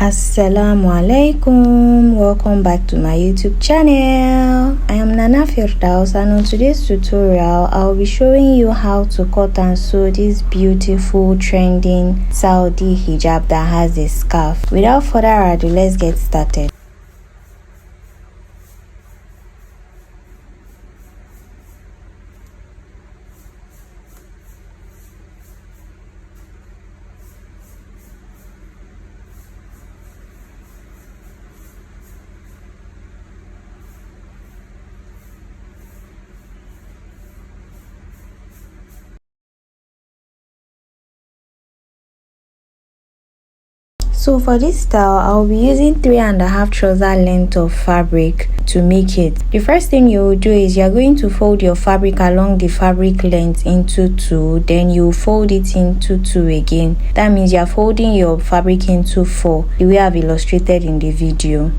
Assalamu alaikum, welcome back to my YouTube channel. I am Nana Firdaus, and on today's tutorial I'll be showing you how to cut and sew this beautiful trending Saudi hijab that has a scarf. Without further ado, let's get started. So for this style, I'll be using 3.5 trouser length of fabric to make it. The first thing you will do is you're going to fold your fabric along the fabric length into 2, then you fold it into 2 again. That means you're folding your fabric into 4, the way I've illustrated in the video.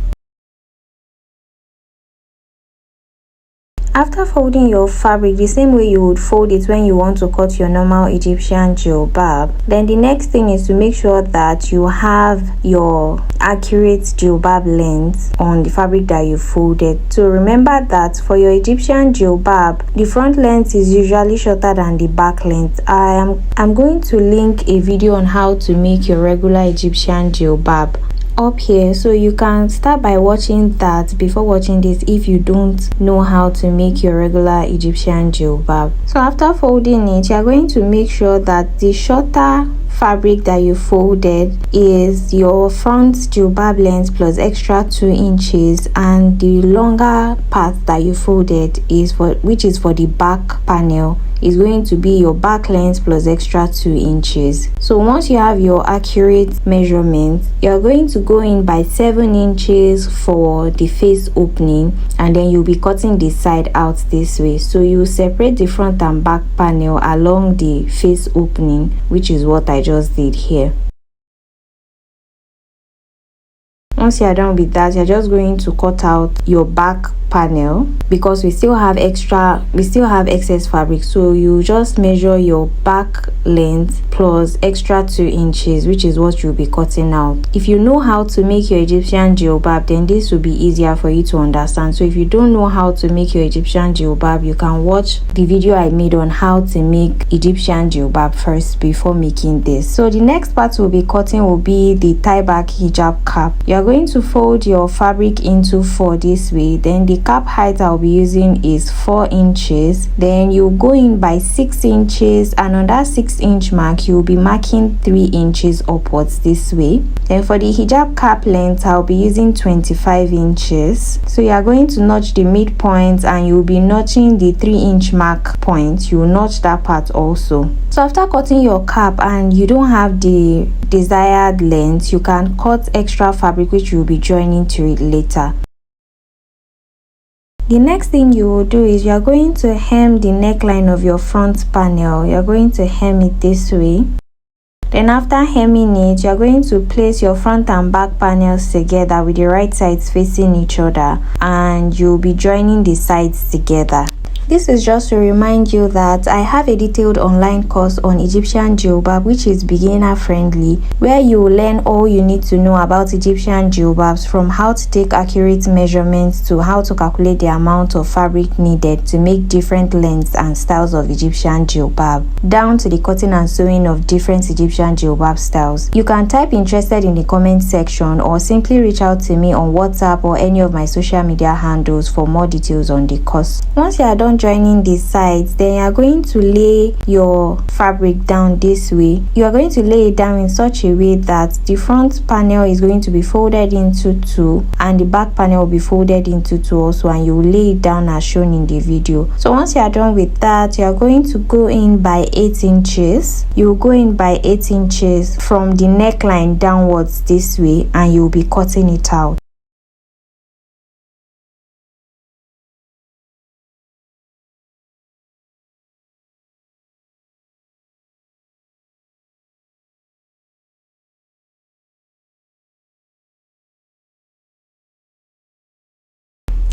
After folding your fabric the same way you would fold it when you want to cut your normal Egyptian jilbab, then the next thing is to make sure that you have your accurate jilbab length on the fabric that you folded. So remember that for your Egyptian jilbab, the front length is usually shorter than the back length. I'm going to link a video on how to make your regular Egyptian jilbab up here, so you can start by watching that before watching this if you don't know how to make your regular Egyptian jilbab. So after folding it, you are going to make sure that the shorter fabric that you folded is your front jilbab length plus extra 2 inches, and the longer part that you folded is which is for the back panel, is going to be your back length plus extra 2 inches. So once you have your accurate measurement, you're going to go in by 7 inches for the face opening, and then you'll be cutting the side out this way. So you separate the front and back panel along the face opening, which is what I just did here. Once you're done with that, you're just going to cut out your back panel because we still have excess fabric. So you just measure your back length plus extra 2 inches, which is what you'll be cutting out. If you know how to make your Egyptian jilbab, then this will be easier for you to understand. So if you don't know how to make your Egyptian jilbab, you can watch the video I made on how to make Egyptian jilbab first before making this. So the next part we'll be cutting will be the tie back hijab cap. You're going to fold your fabric into 4 this way, then the cap height I'll be using is 4 inches. Then you go in by 6 inches, and on that 6-inch mark you'll be marking 3 inches upwards this way. Then for the hijab cap length I'll be using 25 inches. So you are going to notch the midpoint, and you'll be notching the 3-inch mark point. You'll notch that part also. So after cutting your cap and you don't have the desired length, you can cut extra fabric which you'll be joining to it later. The next thing you will do is you are going to hem the neckline of your front panel. You're going to hem it this way. Then after hemming it, you're going to place your front and back panels together with the right sides facing each other, and you'll be joining the sides together. This is just to remind you that I have a detailed online course on Egyptian jilbab which is beginner friendly, where you will learn all you need to know about Egyptian jilbabs, from how to take accurate measurements to how to calculate the amount of fabric needed to make different lengths and styles of Egyptian jilbab, down to the cutting and sewing of different Egyptian jilbab styles. You can type interested in the comment section or simply reach out to me on WhatsApp or any of my social media handles for more details on the course. Once you are done joining the sides, then you are going to lay your fabric down this way. You are going to lay it down in such a way that the front panel is going to be folded into 2 and the back panel will be folded into 2 also, and you will lay it down as shown in the video. So once you are done with that, you are going to go in by 8 inches. You will go in by 8 inches from the neckline downwards this way, and you will be cutting it out.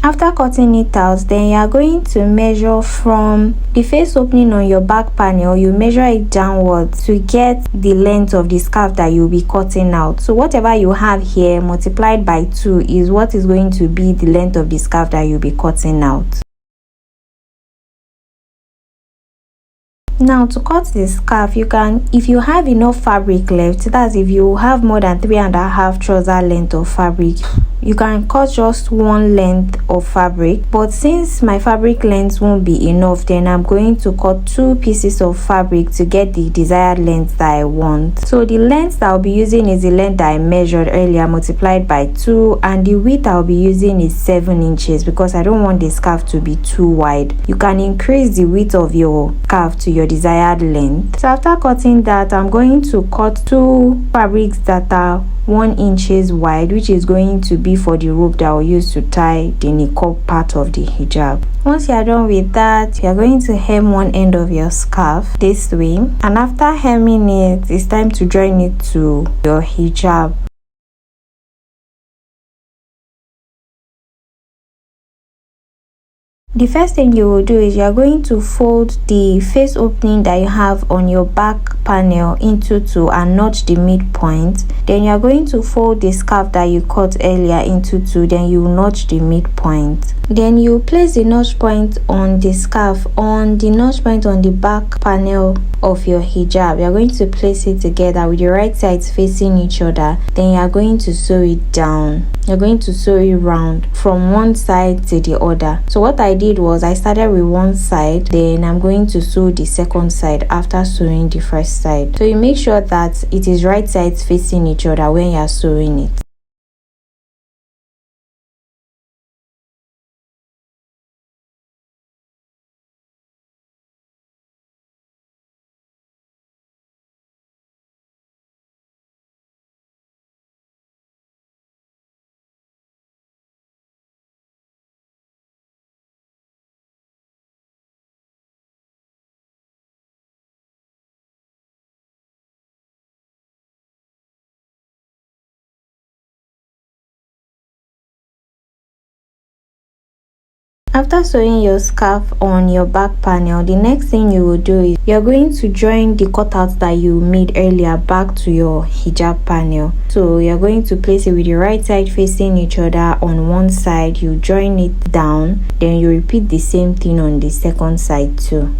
After cutting it out, then you are going to measure from the face opening on your back panel. You measure it downwards to get the length of the scarf that you'll be cutting out. So whatever you have here multiplied by 2 is what is going to be the length of the scarf that you'll be cutting out. Now to cut the scarf, you can, if you have enough fabric left, that's if you have more than 3.5 trouser length of fabric, you can cut just one length of fabric. But since my fabric length won't be enough, then I'm going to cut 2 pieces of fabric to get the desired length that I want. So the length that I'll be using is the length that I measured earlier multiplied by 2, and the width I'll be using is 7 inches because I don't want the scarf to be too wide. You can increase the width of your scarf to your desired length. So after cutting that, I'm going to cut 2 fabrics that are 1 inches wide, which is going to be for the rope that I'll use to tie the niqab part of the hijab. Once you are done with that, you are going to hem one end of your scarf this way, and after hemming it, it's time to join it to your hijab. The first thing you will do is you are going to fold the face opening that you have on your back panel into 2 and notch the midpoint. Then you are going to fold the scarf that you cut earlier into 2, then you will notch the midpoint. Then you place the notch point on the scarf on the notch point on the back panel of your hijab. You are going to place it together with your right sides facing each other. Then you are going to sew it down. You're going to sew it round from one side to the other. So what I did was I started with one side, then I'm going to sew the second side after sewing the first side. So you make sure that it is right sides facing each other when you are sewing it. After sewing your scarf on your back panel, the next thing you will do is you're going to join the cutouts that you made earlier back to your hijab panel. So you're going to place it with your right side facing each other on one side, you join it down, then you repeat the same thing on the second side too.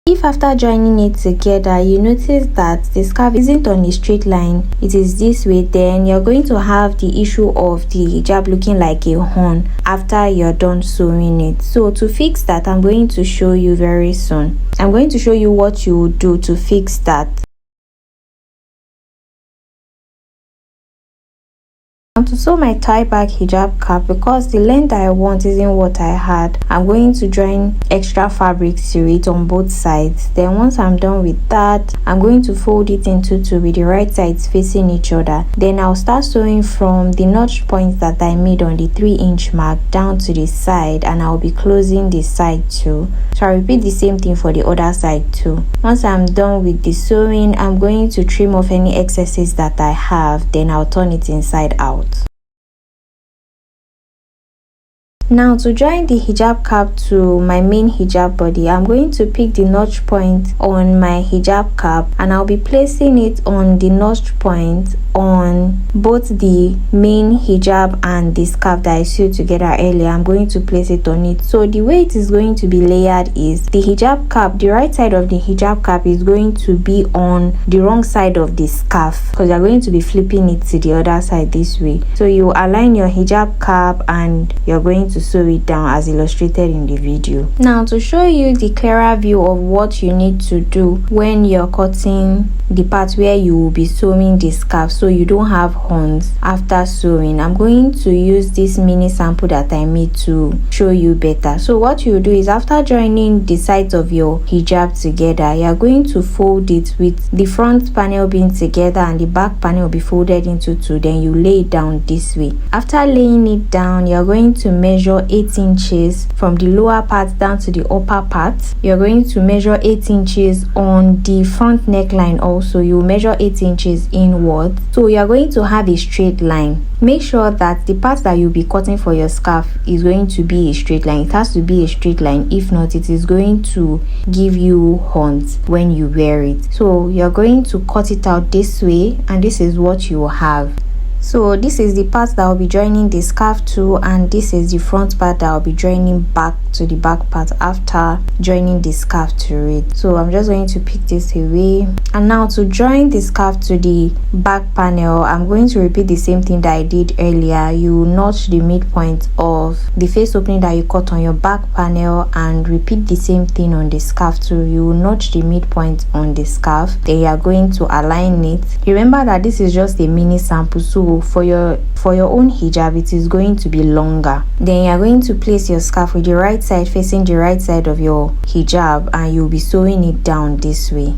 If after joining it together you notice that the scarf isn't on a straight line, it is this way, then you're going to have the issue of the hijab looking like a horn after you're done sewing it. So to fix that, I'm going to show you very soon. I'm going to show you what you would do to fix that. And to sew my tie back hijab cap, because the length that I want isn't what I had, I'm going to join extra fabric to it on both sides. Then once I'm done with that, I'm going to fold it into 2 with the right sides facing each other. Then I'll start sewing from the notch points that I made on the 3-inch mark down to the side, and I'll be closing the side too. So I repeat the same thing for the other side too. Once I'm done with the sewing, I'm going to trim off any excesses that I have, then I'll turn it inside out. Now to join the hijab cap to my main hijab body, I'm going to pick the notch point on my hijab cap and I'll be placing it on the notch point on both the main hijab and the scarf that I sewed together earlier. I'm going to place it on it. So the way it is going to be layered is the hijab cap, the right side of the hijab cap is going to be on the wrong side of the scarf because you're going to be flipping it to the other side this way. So you align your hijab cap and you're going to sew it down as illustrated in the video. Now to show you the clearer view of what you need to do when you're cutting the part where you will be sewing the scarf so you don't have horns after sewing, I'm going to use this mini sample that I made to show you better. So what you do is after joining the sides of your hijab together, you're going to fold it with the front panel being together and the back panel will be folded into two. Then you lay it down this way. After laying it down, you're going to measure 8 inches from the lower part down to the upper part. You're going to measure 8 inches on the front neckline also. You measure 8 inches inward. So you're going to have a straight line. Make sure that the part that you'll be cutting for your scarf is going to be a straight line. It has to be a straight line. If not, it is going to give you horns when you wear it. So you're going to cut it out this way and this is what you will have. So this is the part that I'll be joining the scarf to, and this is the front part that I'll be joining back to the back part after joining the scarf to it. So I'm just going to pick this away. And now to join the scarf to the back panel, I'm going to repeat the same thing that I did earlier. You notch the midpoint of the face opening that you cut on your back panel and repeat the same thing on the scarf too. You notch the midpoint on the scarf, then you are going to align it. Remember that this is just a mini sample, so for your own hijab it is going to be longer. Then you are going to place your scarf with the right side facing the right side of your hijab and you'll be sewing it down this way.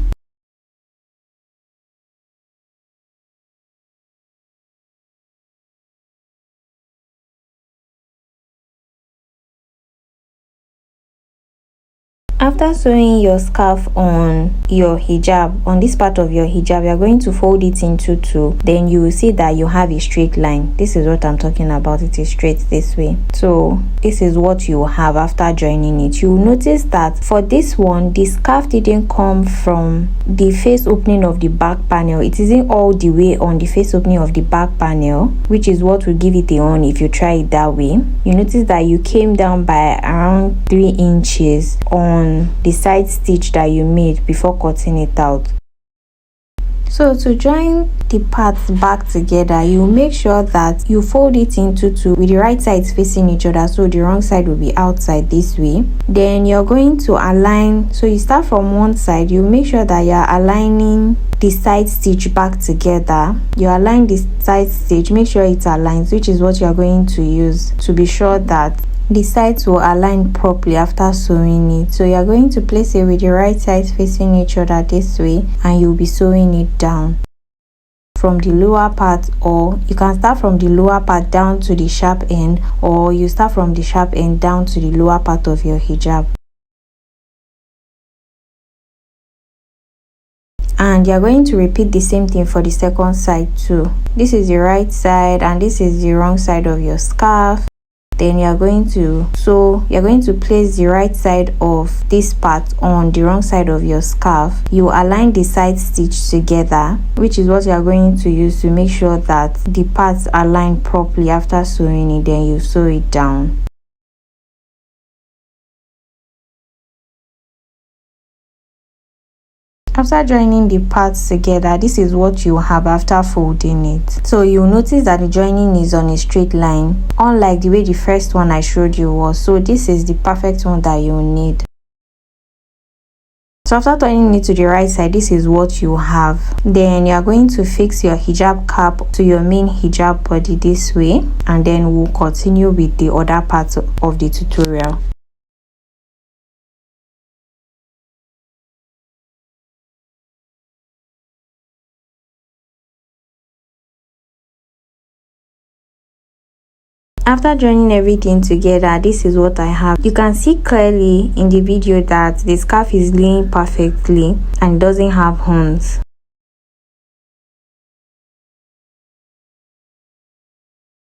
After sewing your scarf on your hijab, on this part of your hijab, you're going to fold it into two. Then you will see that you have a straight line. This is what I'm talking about. It is straight this way. So this is what you will have after joining it. You will notice that for this one, the scarf didn't come from the face opening of the back panel. It isn't all the way on the face opening of the back panel, which is what will give it a on if you try it that way. You notice that you came down by around 3 inches on the side stitch that you made before cutting it out. So to join the parts back together, you make sure that you fold it into two with the right sides facing each other, so the wrong side will be outside this way. Then you're going to align, so you start from one side, you make sure that you're aligning the side stitch back together. You align the side stitch, make sure it aligns, which is what you're going to use to be sure that the sides will align properly after sewing it. So you're going to place it with the right sides facing each other this way and you'll be sewing it down from the lower part, or you can start from the lower part down to the sharp end, or you start from the sharp end down to the lower part of your hijab. And you're going to repeat the same thing for the second side too. This is the right side and this is the wrong side of your scarf. Then you're going to place the right side of this part on the wrong side of your scarf. You align the side stitch together, which is what you're going to use to make sure that the parts align properly after sewing it. Then you sew it down. After joining the parts together, this is what you have after folding it. So you'll notice that the joining is on a straight line, unlike the way the first one I showed you was. So this is the perfect one that you'll need. So after turning it to the right side, this is what you have. Then you're going to fix your hijab cap to your main hijab body this way, and then we'll continue with the other parts of the tutorial. After joining everything together, this is what I have. You can see clearly in the video that the scarf is laying perfectly and doesn't have horns.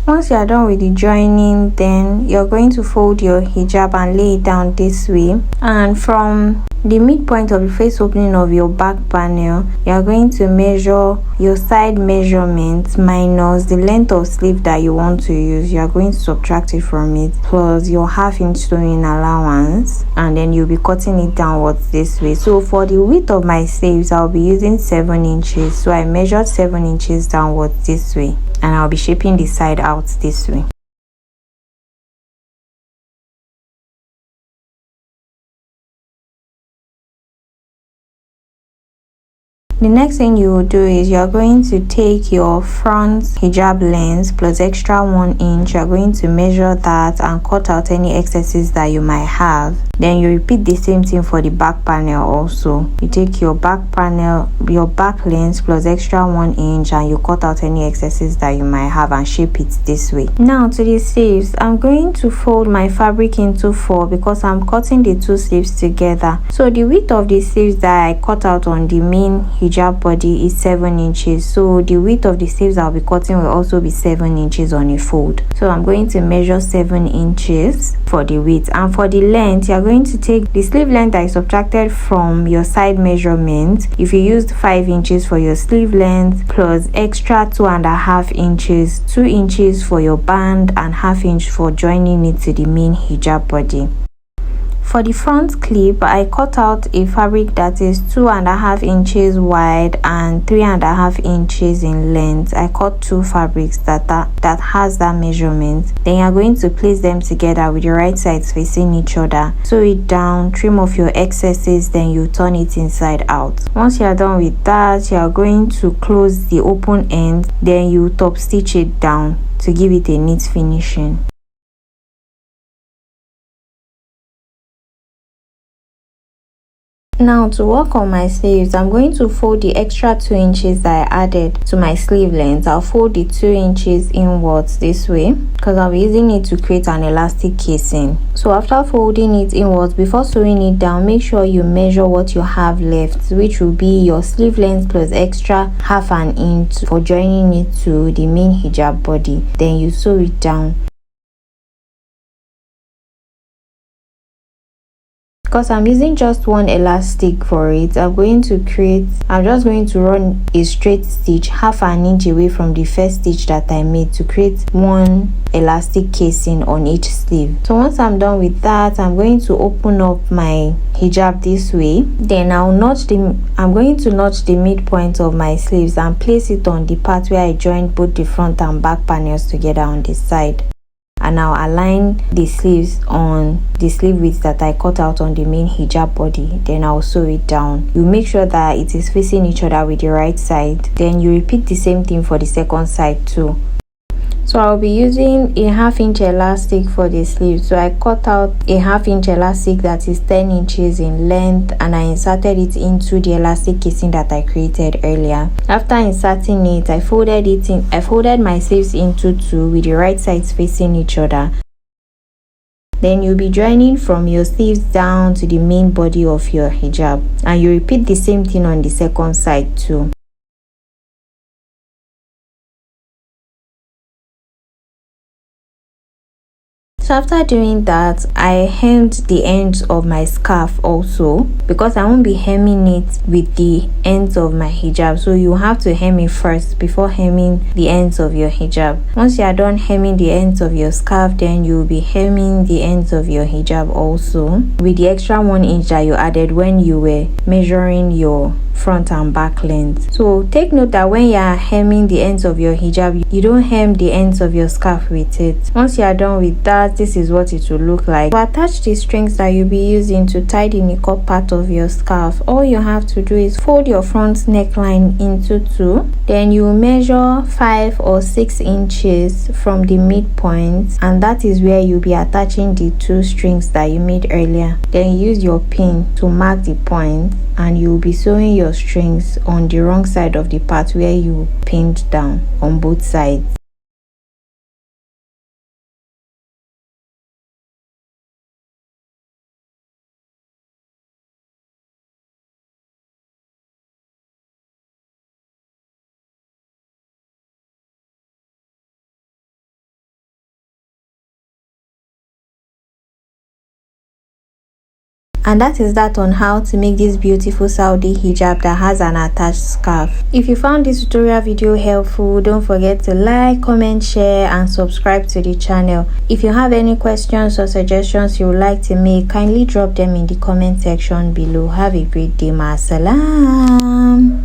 Once you are done with the joining, then you're going to fold your hijab and lay it down this way, and from the midpoint of the face opening of your back panel, you are going to measure your side measurements minus the length of sleeve that you want to use. You are going to subtract it from it plus your half-inch sewing allowance, and then you'll be cutting it downwards this way. So for the width of my sleeves, I'll be using 7 inches. So I measured 7 inches downwards this way, and I'll be shaping the side out this way. The next thing you will do is you're going to take your front hijab length plus extra 1 inch. You're going to measure that and cut out any excesses that you might have. Then you repeat the same thing for the back panel also. You take your back panel, your back length plus extra 1 inch, and you cut out any excesses that you might have and shape it this way. Now to the sleeves, I'm going to fold my fabric into 4 because I'm cutting the 2 sleeves together. So the width of the sleeves that I cut out on the main hijab body is 7 inches. So the width of the sleeves I'll be cutting will also be 7 inches on a fold. So I'm going to measure 7 inches for the width, and for the length, you're going to take the sleeve length that is subtracted from your side measurement. If you used 5 inches for your sleeve length plus extra 2.5 inches, 2 inches for your band and half inch for joining it to the main hijab body. For the front clip, I cut out a fabric that is 2.5 inches wide and 3.5 inches in length. I cut 2 fabrics that has that measurement. Then you're going to place them together with the right sides facing each other. Sew it down, trim off your excesses, then you turn it inside out. Once you're done with that, you're going to close the open end, then you top stitch it down to give it a neat finishing. Now to work on my sleeves, I'm going to fold the extra 2 inches that I added to my sleeve length. I'll fold the 2 inches inwards this way because I'll be using it to create an elastic casing. So after folding it inwards, before sewing it down, make sure you measure what you have left, which will be your sleeve length plus extra half an inch for joining it to the main hijab body. Then you sew it down. Because I'm using just one elastic for it, I'm just going to run a straight stitch half an inch away from the first stitch that I made to create one elastic casing on each sleeve. So once I'm done with that, I'm going to open up my hijab this way. Then I'm going to notch the midpoint of my sleeves and place it on the part where I joined both the front and back panels together on the side. And I'll align the sleeves on the sleeve width that I cut out on the main hijab body. Then I'll sew it down. You make sure that it is facing each other with the right side. Then you repeat the same thing for the second side too. So I'll be using a half-inch elastic for the sleeve. So I cut out a half-inch elastic that is 10 inches in length, and I inserted it into the elastic casing that I created earlier. After inserting it, I folded my sleeves into 2 with the right sides facing each other. Then you'll be joining from your sleeves down to the main body of your hijab, and you repeat the same thing on the second side too. So after doing that, I hemmed the ends of my scarf also, because I won't be hemming it with the ends of my hijab. So you have to hem it first before hemming the ends of your hijab. Once you are done hemming the ends of your scarf, then you'll be hemming the ends of your hijab also with the extra 1 inch that you added when you were measuring your front and back length. So take note that when you are hemming the ends of your hijab, you don't hem the ends of your scarf with it. Once you are done with that, this is what it will look like. To attach the strings that you'll be using to tie the niqab part of your scarf, all you have to do is fold your front neckline into 2. Then you measure 5 or 6 inches from the midpoint, and that is where you'll be attaching the 2 strings that you made earlier. Then use your pin to mark the point, and you'll be sewing your strings on the wrong side of the part where you pinned down on both sides. And that is that on how to make this beautiful Saudi hijab that has an attached scarf. If you found this tutorial video helpful, don't forget to like, comment, share and subscribe to the channel. If you have any questions or suggestions you would like to make, kindly drop them in the comment section below. Have a great day. Ma salam.